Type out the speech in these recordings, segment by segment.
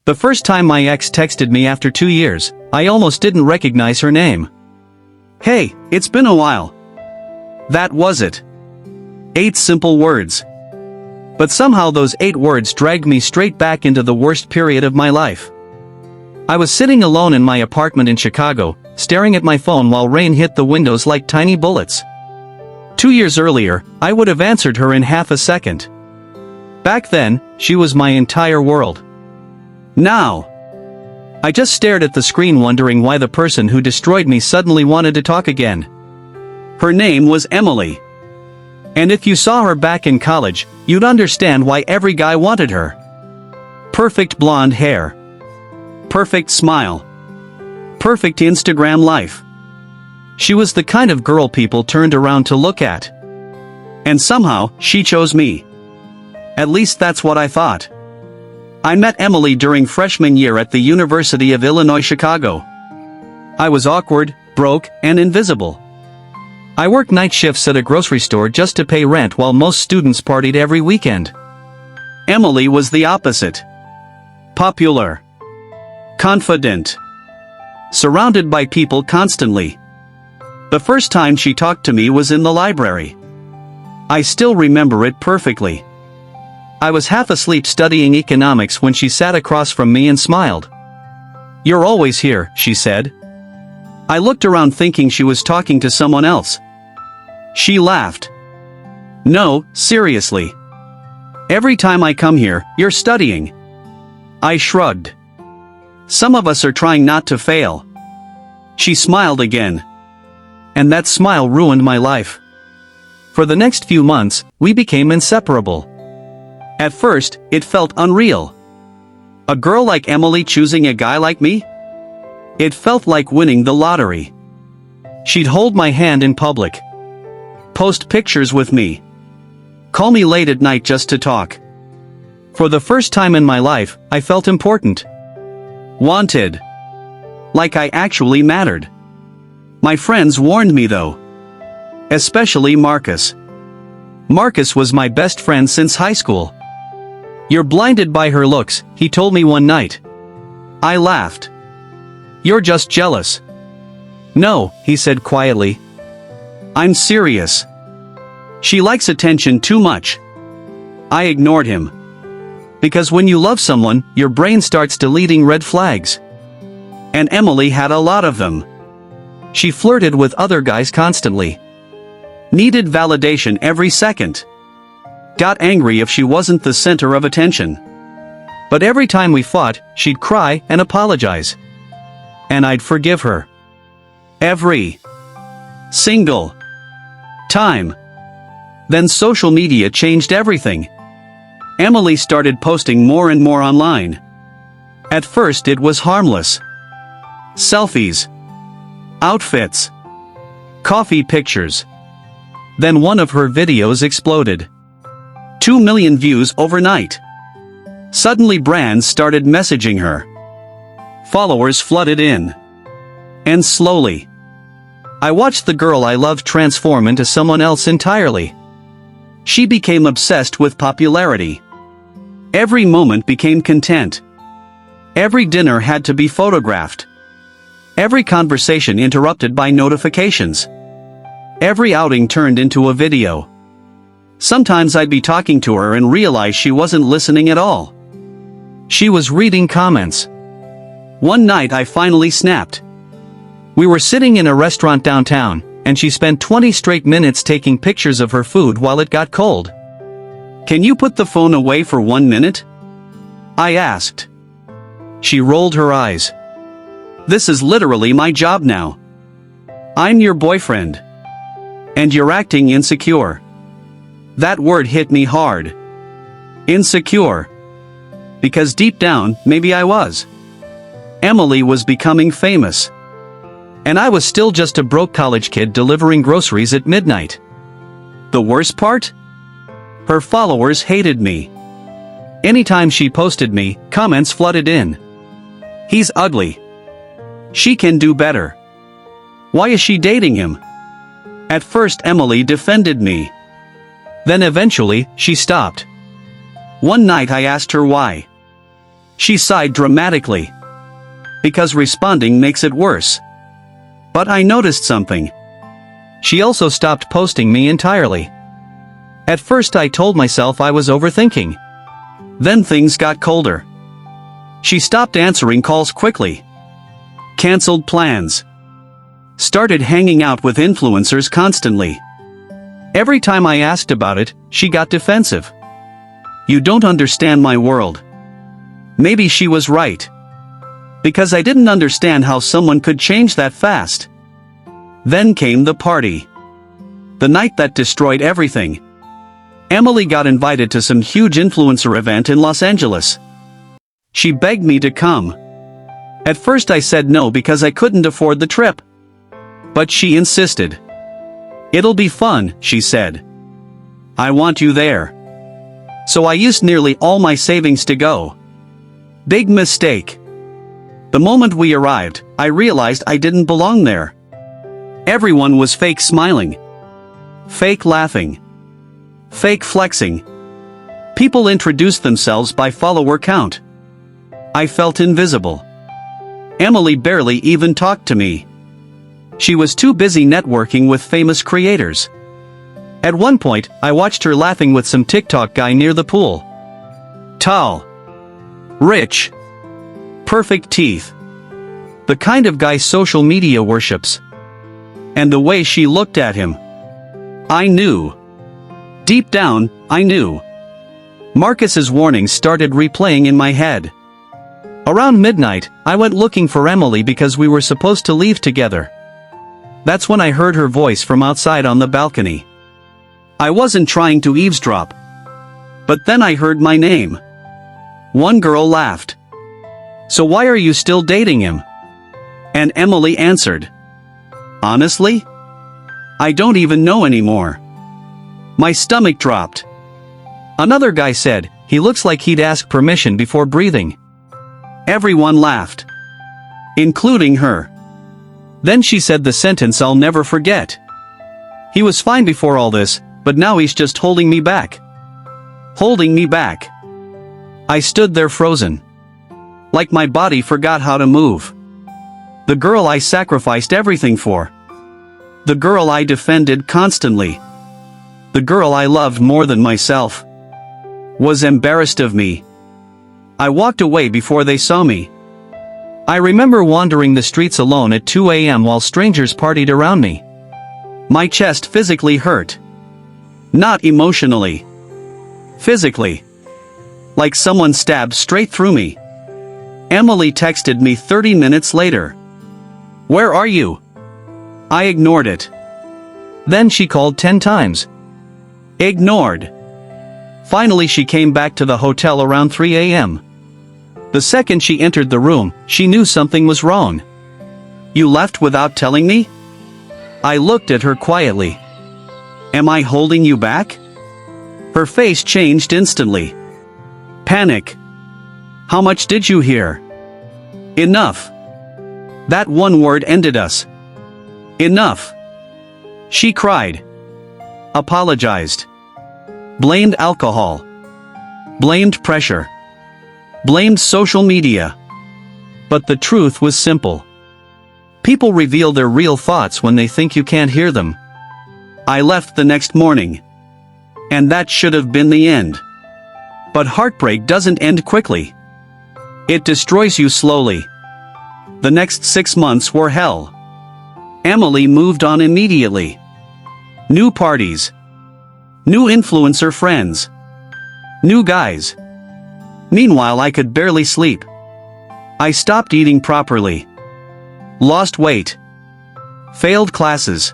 The first time my ex texted me after 2 years, I almost didn't recognize her name. "Hey, it's been a while." That was it. 8 simple words. But somehow those 8 words dragged me straight back into the worst period of my life. I was sitting alone in my apartment in Chicago, staring at my phone while rain hit the windows like tiny bullets. 2 years earlier, I would have answered her in half a second. Back then, she was my entire world. Now, I just stared at the screen wondering why the person who destroyed me suddenly wanted to talk again. Her name was Emily. And if you saw her back in college, you'd understand why every guy wanted her. Perfect blonde hair. Perfect smile. Perfect Instagram life. She was the kind of girl people turned around to look at. And somehow, she chose me. At least that's what I thought. I met Emily during freshman year at the University of Illinois Chicago. I was awkward, broke, and invisible. I worked night shifts at a grocery store just to pay rent while most students partied every weekend. Emily was the opposite. Popular. Confident. Surrounded by people constantly. The first time she talked to me was in the library. I still remember it perfectly. I was half asleep studying economics when she sat across from me and smiled. "You're always here," she said. I looked around thinking she was talking to someone else. She laughed. "No, seriously. Every time I come here, you're studying." I shrugged. "Some of us are trying not to fail." She smiled again. And that smile ruined my life. For the next few months, we became inseparable. At first, it felt unreal. A girl like Emily choosing a guy like me? It felt like winning the lottery. She'd hold my hand in public. Post pictures with me. Call me late at night just to talk. For the first time in my life, I felt important. Wanted. Like I actually mattered. My friends warned me though. Especially Marcus. Marcus was my best friend since high school. "You're blinded by her looks," he told me one night. I laughed. "You're just jealous." "No," he said quietly. "I'm serious. She likes attention too much." I ignored him. Because when you love someone, your brain starts deleting red flags. And Emily had a lot of them. She flirted with other guys constantly. Needed validation every second. Got angry if she wasn't the center of attention. But every time we fought, she'd cry and apologize. And I'd forgive her. Every single time. Then social media changed everything. Emily started posting more and more online. At first it was harmless. Selfies. Outfits. Coffee pictures. Then one of her videos exploded. 2 million views overnight. Suddenly brands started messaging her. Followers flooded in. And slowly, I watched the girl I loved transform into someone else entirely. She became obsessed with popularity. Every moment became content. Every dinner had to be photographed. Every conversation interrupted by notifications. Every outing turned into a video. Sometimes I'd be talking to her and realize she wasn't listening at all. She was reading comments. One night I finally snapped. We were sitting in a restaurant downtown, and she spent 20 straight minutes taking pictures of her food while it got cold. "Can you put the phone away for 1 minute?" I asked. She rolled her eyes. "This is literally my job now. I'm your boyfriend. And you're acting insecure." That word hit me hard. Insecure. Because deep down, maybe I was. Emily was becoming famous. And I was still just a broke college kid delivering groceries at midnight. The worst part? Her followers hated me. Anytime she posted me, comments flooded in. "He's ugly. She can do better. Why is she dating him?" At first Emily defended me. Then eventually, she stopped. One night I asked her why. She sighed dramatically. Because responding makes it worse. But I noticed something. She also stopped posting me entirely. At first I told myself I was overthinking. Then things got colder. She stopped answering calls quickly. Cancelled plans. Started hanging out with influencers constantly. Every time I asked about it, she got defensive. You don't understand my world. Maybe she was right. Because I didn't understand how someone could change that fast. Then came the party. The night that destroyed everything. Emily got invited to some huge influencer event in Los Angeles. She begged me to come. At first I said no because I couldn't afford the trip. But she insisted. It'll be fun, she said. I want you there. So I used nearly all my savings to go. Big mistake. The moment we arrived, I realized I didn't belong there. Everyone was fake smiling. Fake laughing. Fake flexing. People introduced themselves by follower count. I felt invisible. Emily barely even talked to me. She was too busy networking with famous creators. At one point, I watched her laughing with some TikTok guy near the pool. Tall. Rich. Perfect teeth. The kind of guy social media worships. And the way she looked at him. I knew. Deep down, I knew. Marcus's warnings started replaying in my head. Around midnight, I went looking for Emily because we were supposed to leave together. That's when I heard her voice from outside on the balcony. I wasn't trying to eavesdrop. But then I heard my name. One girl laughed. So why are you still dating him? And Emily answered. Honestly? I don't even know anymore. My stomach dropped. Another guy said, he looks like he'd ask permission before breathing. Everyone laughed. Including her. Then she said the sentence I'll never forget. He was fine before all this, but now he's just holding me back. Holding me back. I stood there frozen. Like my body forgot how to move. The girl I sacrificed everything for. The girl I defended constantly. The girl I loved more than myself. Was embarrassed of me. I walked away before they saw me. I remember wandering the streets alone at 2 a.m. while strangers partied around me. My chest physically hurt. Not emotionally. Physically. Like someone stabbed straight through me. Emily texted me 30 minutes later. Where are you? I ignored it. Then she called 10 times. Ignored. Finally she came back to the hotel around 3 a.m. The second she entered the room, she knew something was wrong. You left without telling me? I looked at her quietly. Am I holding you back? Her face changed instantly. Panic. How much did you hear? Enough. That one word ended us. Enough. She cried. Apologized. Blamed alcohol. Blamed pressure. Blamed social media. But the truth was simple. People reveal their real thoughts when they think you can't hear them. I left the next morning. And that should have been the end. But heartbreak doesn't end quickly. It destroys you slowly. The next 6 months were hell. Emily moved on immediately. New parties. New influencer friends. New guys. Meanwhile I could barely sleep. I stopped eating properly. Lost weight. Failed classes.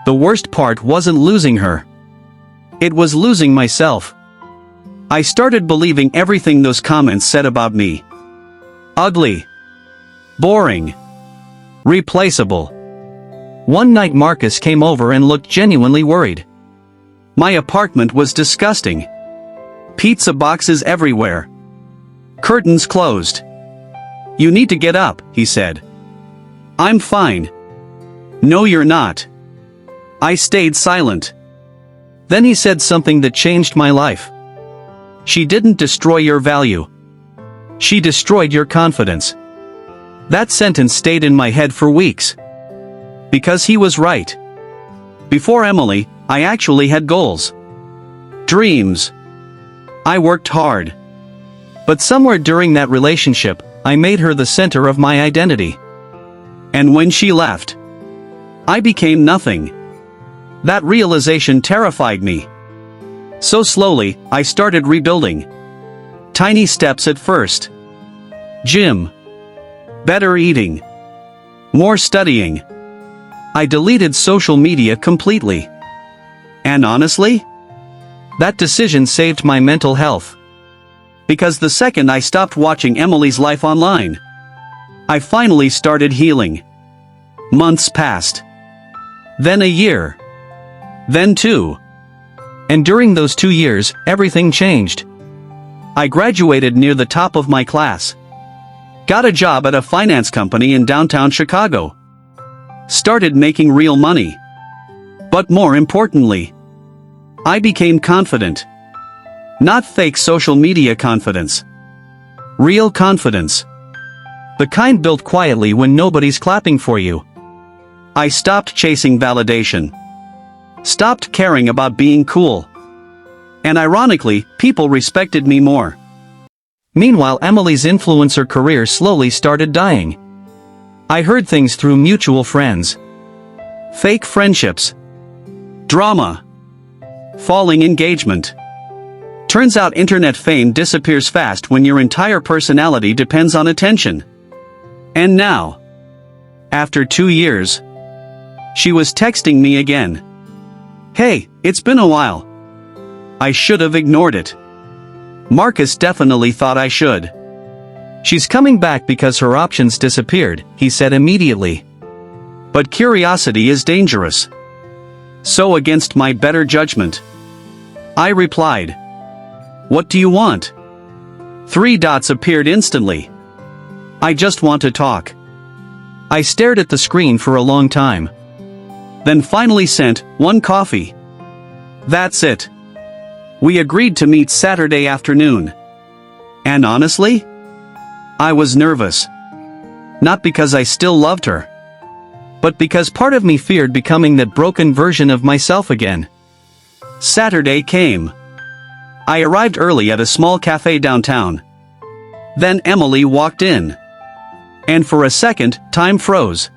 The worst part wasn't losing her. It was losing myself. I started believing everything those comments said about me. Ugly. Boring. Replaceable. One night Marcus came over and looked genuinely worried. My apartment was disgusting. Pizza boxes everywhere. Curtains closed. You need to get up, he said. I'm fine. No, you're not. I stayed silent. Then he said something that changed my life. She didn't destroy your value. She destroyed your confidence. That sentence stayed in my head for weeks. Because he was right. Before Emily, I actually had goals. Dreams. I worked hard. But somewhere during that relationship, I made her the center of my identity. And when she left, I became nothing. That realization terrified me. So slowly, I started rebuilding. Tiny steps at first. Gym. Better eating. More studying. I deleted social media completely. And honestly, that decision saved my mental health. Because the second I stopped watching Emily's life online, I finally started healing. Months passed. Then a year. Then 2. And during those 2 years, everything changed. I graduated near the top of my class. Got a job at a finance company in downtown Chicago. Started making real money. But more importantly, I became confident. Not fake social media confidence. Real confidence. The kind built quietly when nobody's clapping for you. I stopped chasing validation. Stopped caring about being cool. And ironically, people respected me more. Meanwhile, Emily's influencer career slowly started dying. I heard things through mutual friends. Fake friendships. Drama. Falling engagement. Turns out internet fame disappears fast when your entire personality depends on attention. And now, after 2 years, she was texting me again. Hey, it's been a while. I should have ignored it. Marcus definitely thought I should. She's coming back because her options disappeared, he said immediately. But curiosity is dangerous. So against my better judgment, I replied, "What do you want?" 3 dots appeared instantly. "I just want to talk." I stared at the screen for a long time. Then finally sent, "1 coffee." That's it. We agreed to meet Saturday afternoon. And honestly, I was nervous. Not because I still loved her, but because part of me feared becoming that broken version of myself again. Saturday came. I arrived early at a small cafe downtown. Then Emily walked in. And for a second, time froze.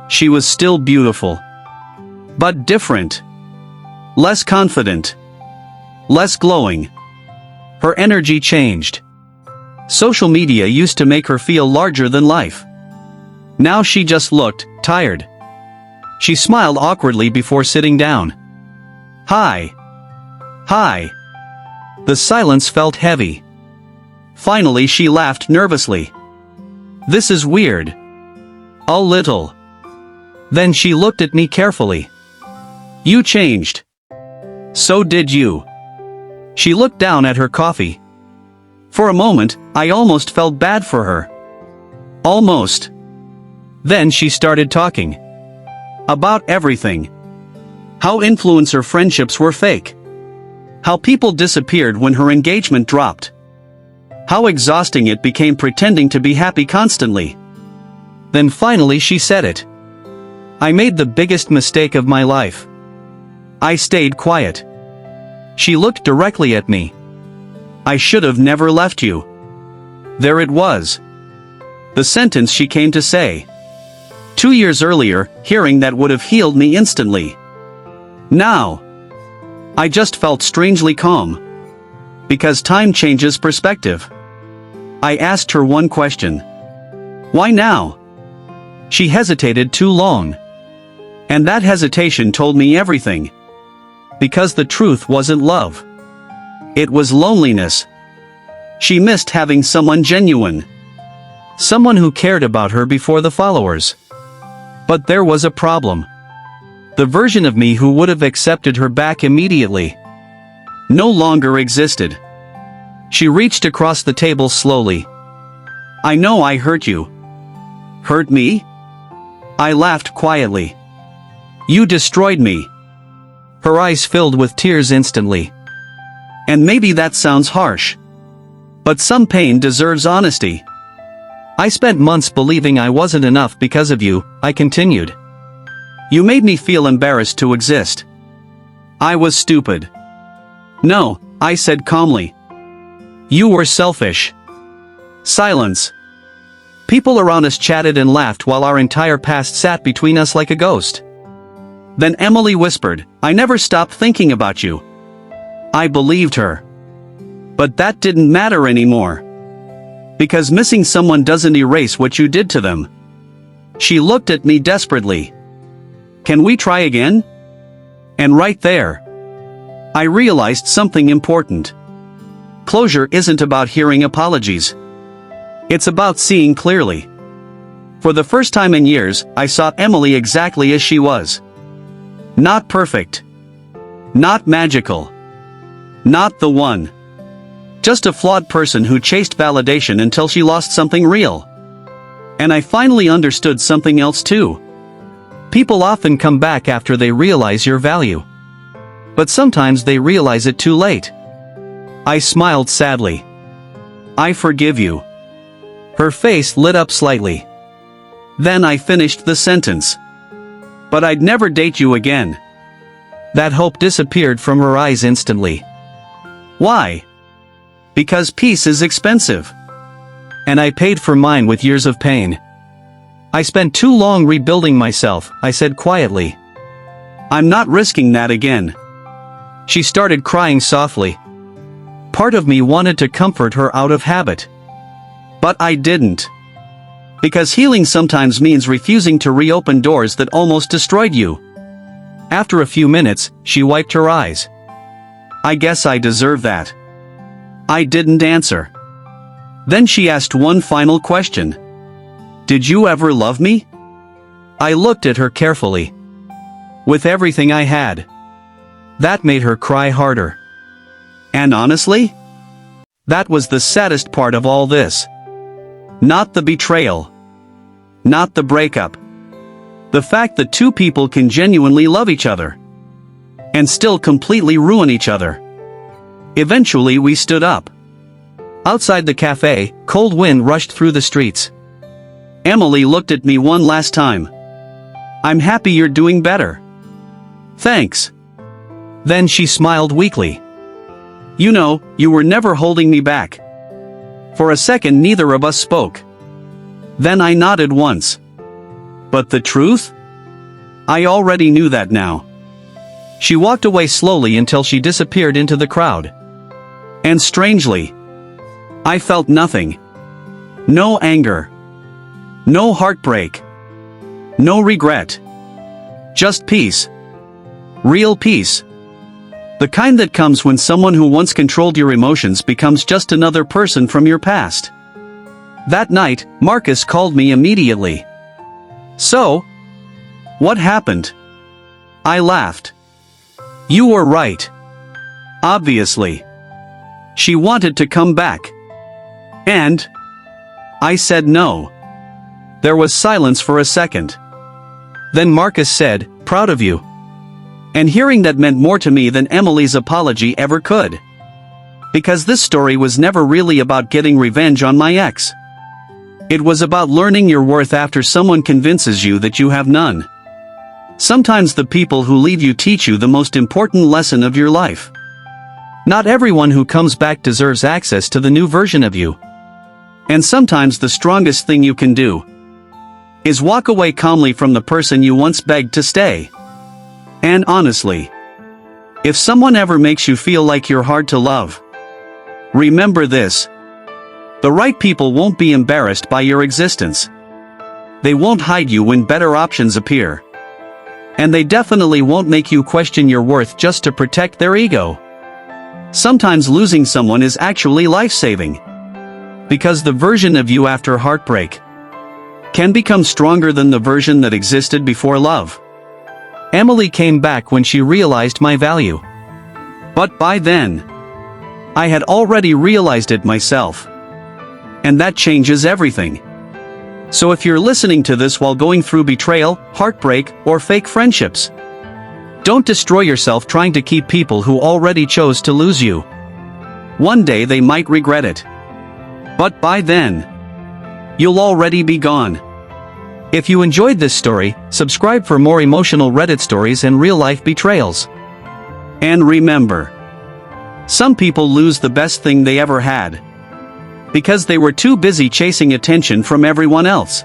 She was still beautiful. But different. Less confident. Less glowing. Her energy changed. Social media used to make her feel larger than life. Now she just looked tired. She smiled awkwardly before sitting down. "Hi. Hi." The silence felt heavy. Finally she laughed nervously. "This is weird." "A little." Then she looked at me carefully. "You changed." "So did you." She looked down at her coffee. For a moment, I almost felt bad for her. Almost. Then she started talking. About everything. How influencer friendships were fake. How people disappeared when her engagement dropped. How exhausting it became pretending to be happy constantly. Then finally she said it. I made the biggest mistake of my life. I stayed quiet. She looked directly at me. I should have never left you. There it was. The sentence she came to say. 2 years earlier, hearing that would have healed me instantly. Now, I just felt strangely calm. Because time changes perspective. I asked her one question. Why now? She hesitated too long. And that hesitation told me everything. Because the truth wasn't love. It was loneliness. She missed having someone genuine. Someone who cared about her before the followers. But there was a problem. The version of me who would have accepted her back immediately no longer existed. She reached across the table slowly. I know I hurt you. Hurt me? I laughed quietly. You destroyed me. Her eyes filled with tears instantly. And maybe that sounds harsh. But some pain deserves honesty. I spent months believing I wasn't enough because of you, I continued. You made me feel embarrassed to exist. I was stupid. No, I said calmly. You were selfish. Silence. People around us chatted and laughed while our entire past sat between us like a ghost. Then Emily whispered, I never stopped thinking about you. I believed her. But that didn't matter anymore. Because missing someone doesn't erase what you did to them. She looked at me desperately. Can we try again? And right there, I realized something important. Closure isn't about hearing apologies. It's about seeing clearly. For the first time in years, I saw Emily exactly as she was. Not perfect. Not magical. Not the one. Just a flawed person who chased validation until she lost something real. And I finally understood something else too. People often come back after they realize your value. But sometimes they realize it too late. I smiled sadly. I forgive you. Her face lit up slightly. Then I finished the sentence. But I'd never date you again. That hope disappeared from her eyes instantly. Why? Because peace is expensive. And I paid for mine with years of pain. I spent too long rebuilding myself, I said quietly. I'm not risking that again. She started crying softly. Part of me wanted to comfort her out of habit. But I didn't. Because healing sometimes means refusing to reopen doors that almost destroyed you. After a few minutes, she wiped her eyes. I guess I deserve that. I didn't answer. Then she asked one final question. Did you ever love me? I looked at her carefully. With everything I had. That made her cry harder. And honestly, that was the saddest part of all this. Not the betrayal. Not the breakup. The fact that two people can genuinely love each other. And still completely ruin each other. Eventually we stood up. Outside the cafe, cold wind rushed through the streets. Emily looked at me one last time. I'm happy you're doing better. Thanks. Then she smiled weakly. You know, you were never holding me back. For a second neither of us spoke. Then I nodded once. But the truth? I already knew that now. She walked away slowly until she disappeared into the crowd. And strangely, I felt nothing. No anger. No heartbreak. No regret. Just peace. Real peace. The kind that comes when someone who once controlled your emotions becomes just another person from your past. That night, Marcus called me immediately. So, what happened? I laughed. You were right. Obviously. She wanted to come back. And I said no. There was silence for a second. Then Marcus said, proud of you. And hearing that meant more to me than Emily's apology ever could. Because this story was never really about getting revenge on my ex. It was about learning your worth after someone convinces you that you have none. Sometimes the people who leave you teach you the most important lesson of your life. Not everyone who comes back deserves access to the new version of you. And sometimes the strongest thing you can do is walk away calmly from the person you once begged to stay. And honestly, if someone ever makes you feel like you're hard to love, remember this. The right people won't be embarrassed by your existence. They won't hide you when better options appear. And they definitely won't make you question your worth just to protect their ego. Sometimes losing someone is actually life-saving. Because the version of you after heartbreak can become stronger than the version that existed before love. Emily came back when she realized my value. But by then, I had already realized it myself. And that changes everything. So if you're listening to this while going through betrayal, heartbreak, or fake friendships, don't destroy yourself trying to keep people who already chose to lose you. One day they might regret it. But by then, you'll already be gone. If you enjoyed this story, subscribe for more emotional Reddit stories and real-life betrayals. And remember, some people lose the best thing they ever had because they were too busy chasing attention from everyone else.